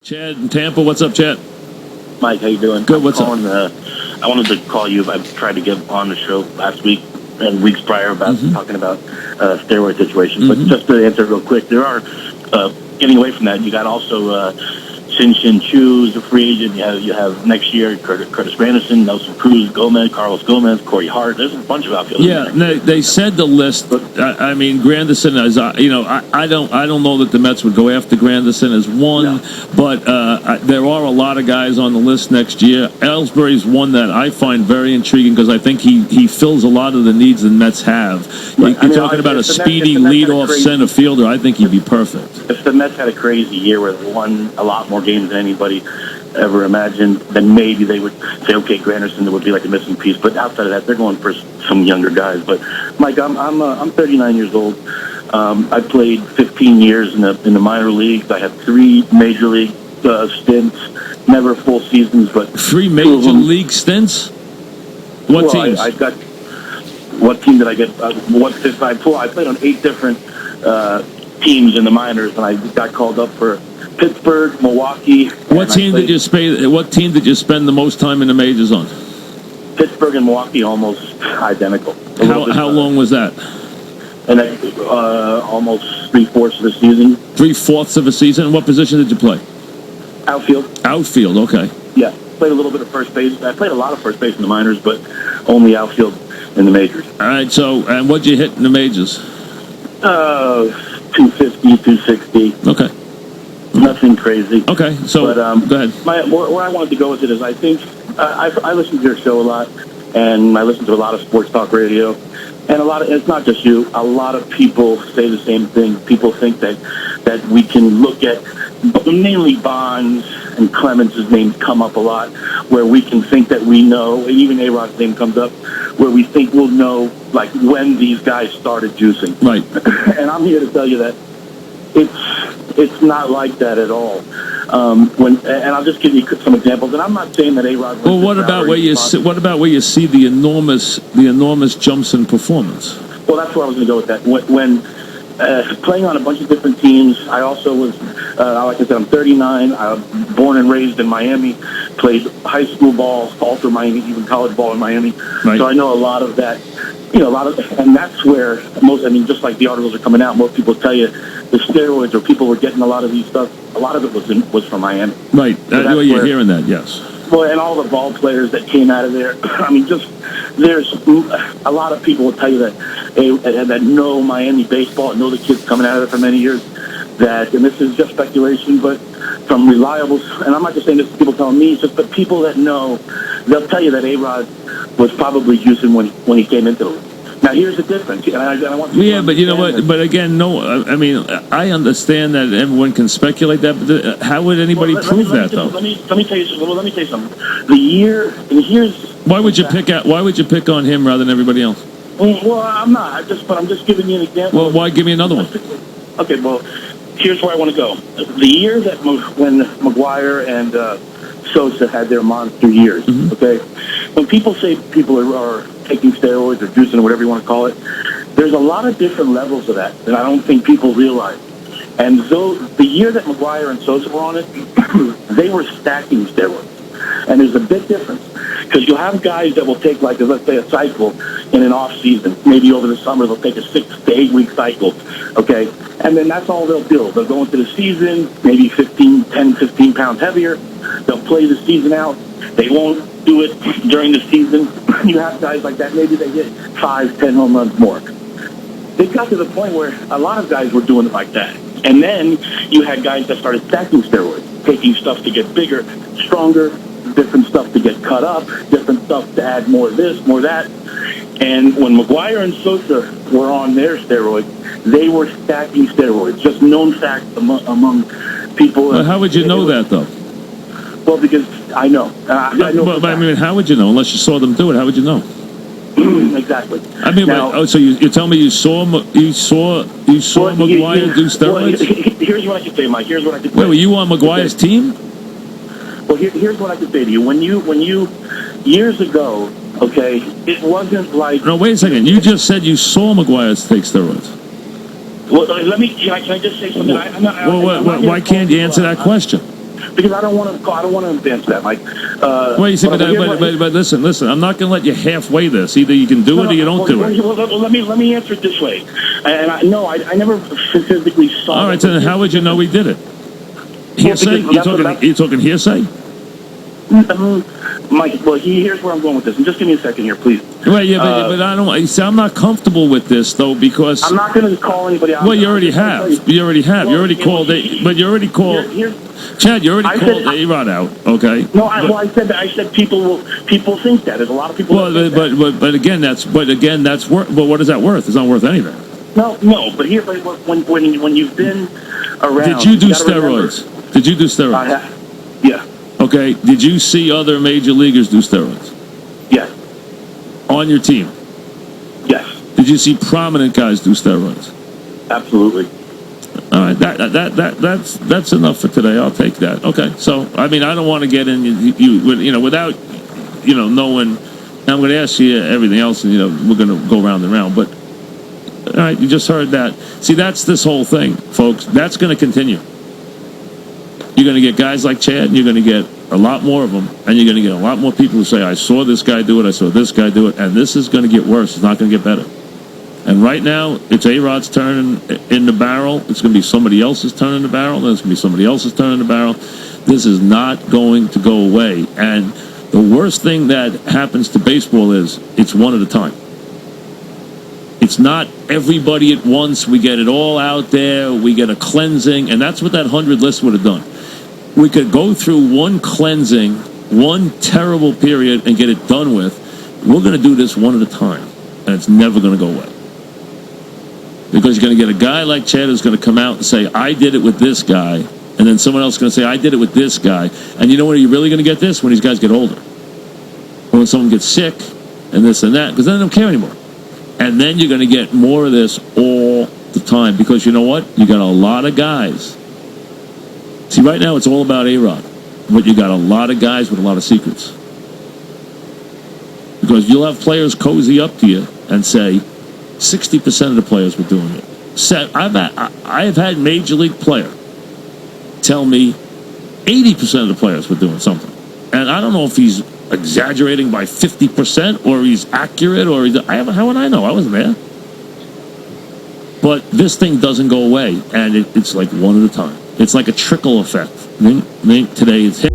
Chad in Tampa, what's up, Chad? Mike, how you doing? Good, what's up? I wanted to call you. I tried to get on the show last week and weeks prior about talking about steroid situation. But just to answer real quick, there are, getting away from that, you got also Shin Chu, the free agent. You have next year Curtis Granderson, Nelson Cruz, Carlos Gomez, Corey Hart. There's a bunch of outfielders. Yeah, they said the list. I mean, Granderson is. I don't know that the Mets would go after Granderson as one, but there are a lot of guys on the list next year. Ellsbury's one that I find very intriguing because I think he fills a lot of the needs the Mets have. You're talking about a speedy leadoff center fielder. I think he'd be perfect. If the Mets had a crazy year where they won a lot more games than anybody ever imagined, then maybe they would say, okay, Granderson would be like a missing piece. But outside of that, they're going for some younger guys. But Mike, I'm 39 years old. I played 15 years in the minor leagues. I had 3 major league stints, never full seasons, but 3 major league stints. What teams? I got. What team did I get? I played on 8 different teams in the minors, and I got called up for Pittsburgh, Milwaukee. What team did you spend the most time in the majors on? Pittsburgh and Milwaukee, almost identical. How long was that? And almost 3/4 of the season. 3/4 of a season. And what position did you play? Outfield. Outfield. Okay. Yeah, played a little bit of first base. I played a lot of first base in the minors, but only outfield in the majors. All right. So, and what'd you hit in the majors? 250, 260. Okay. Nothing crazy. Okay, so go ahead. Where I wanted to go with it is I think I listen to your show a lot, and I listen to a lot of sports talk radio, and it's not just you. A lot of people say the same thing. People think that we can look at, mainly Bonds and Clemens' names come up a lot, where we can think that we know, even A-Rod's name comes up, where we think we'll know, like, when these guys started juicing. Right. And I'm here to tell you that it's not like that at all. And I'll just give you some examples. And I'm not saying that A-Rod. Well, what about where you see the enormous jumps in performance? Well, that's where I was going to go with that. When playing on a bunch of different teams, I also was, like I said, I'm 39. I was born and raised in Miami. Played high school ball all through Miami, even college ball in Miami. Right. So I know a lot of that. And that's where just like the articles are coming out, most people tell you the steroids or people were getting a lot of these stuff. A lot of it was from Miami. Right. So you're hearing that, yes. Well, and all the ball players that came out of there. I mean, there's a lot of people will tell you that know Miami baseball, know the kids coming out of it for many years. And this is just speculation, but from reliable, and I'm not just saying this to people telling me, it's just the people that know, they'll tell you that A-Rod was probably juicing when he came into the league. Now, here's the difference. And I want but you know what? But again, no. I mean, I understand that everyone can speculate that, but how would anybody prove that, though? Let me tell you something. The year, and here's why would you pick on him rather than everybody else? Well, I'm not. I'm just giving you an example. Well, why give me another one? Okay. Well, here's where I want to go. The year that when McGuire and Sosa had their monster years. Okay, when people say people are taking steroids or juicing or whatever you want to call it, there's a lot of different levels of that I don't think people realize. And so the year that McGuire and Sosa were on it, they were stacking steroids. And there's a big difference because you'll have guys that will take, like, let's say, a cycle in an off season. Maybe over the summer they'll take a 6 to 8 week cycle. Okay, and then that's all they'll do. They'll go into the season, maybe 10, 15 pounds heavier. They'll play the season out. They won't do it during the season. You have guys like that. Maybe they hit 5, 10 home runs more. It got to the point where a lot of guys were doing it like that. And then you had guys that started stacking steroids, taking stuff to get bigger, stronger, different stuff to get cut up, different stuff to add more this, more that. And when McGuire and Sosa were on their steroids, they were stacking steroids. Just known fact among people. Well, how would you know that, though? Well, because I know. I know. But I mean, how would you know? Unless you saw them do it, how would you know? Exactly. I mean, so you tell me you saw McGuire do steroids? Well, here's what I can say, Mike. Here's what I can say. Wait, were you on McGuire's team? Well, here's what I can say to you. When you years ago, okay, it wasn't like. No, wait a second. You just said you saw McGuire take steroids. Well, can I just say something? Why can't you answer that question? because I don't want to advance that, Mike. Well, you see, but listen. I'm not going to let you halfway this. Either you can do it or you don't do it. Well, let me answer it this way. And I never physically saw. All right, so then how would you know he did it? Hearsay? You're talking hearsay? Mike, well, here's where I'm going with this. And just give me a second here, please. Well, yeah, but I don't. See, I'm not comfortable with this though because I'm not going to call anybody out. Well, you already have. You already called. But you already called. Chad, you already called A-Rod out. Okay. No, I said that. I said people think that. There's a lot of people. Well, but again, that's worth. But what is that worth? It's not worth anything. No. But here, when you've been around. Did you do steroids? Did you do steroids? Yeah. Okay. Did you see other major leaguers do steroids? Yes. On your team? Yes. Did you see prominent guys do steroids? Absolutely. All right. That's enough for today. I'll take that. Okay. So I mean, I don't want to get in without knowing. I'm going to ask you everything else, and we're going to go round and round. But all right, you just heard that. See, that's this whole thing, folks. That's going to continue. You're going to get guys like Chad, and you're going to get a lot more of them, and you're going to get a lot more people who say, I saw this guy do it, I saw this guy do it, and this is going to get worse. It's not going to get better. And right now, it's A-Rod's turn in the barrel. It's going to be somebody else's turn in the barrel. Then it's going to be somebody else's turn in the barrel. This is not going to go away. And the worst thing that happens to baseball is it's one at a time. It's not everybody at once. We get it all out there. We get a cleansing. And that's what that 100 list would have done. We could go through one cleansing, one terrible period, and get it done with. We're going to do this one at a time. And it's never going to go away. Because you're going to get a guy like Chad who's going to come out and say, I did it with this guy. And then someone else is going to say, I did it with this guy. And you know when you're really going to get this? When these guys get older. Or when someone gets sick and this and that. Because then they don't care anymore. And then you're going to get more of this all the time. Because you know what? You got a lot of guys. See, right now it's all about A-Rod. But you got a lot of guys with a lot of secrets. Because you'll have players cozy up to you and say, 60% of the players were doing it. I've had major league player tell me 80% of the players were doing something. And I don't know if he's exaggerating by 50% or he's accurate or how would I know? I wasn't there. But this thing doesn't go away, and it's like one at a time. It's like a trickle effect. Today it's hit.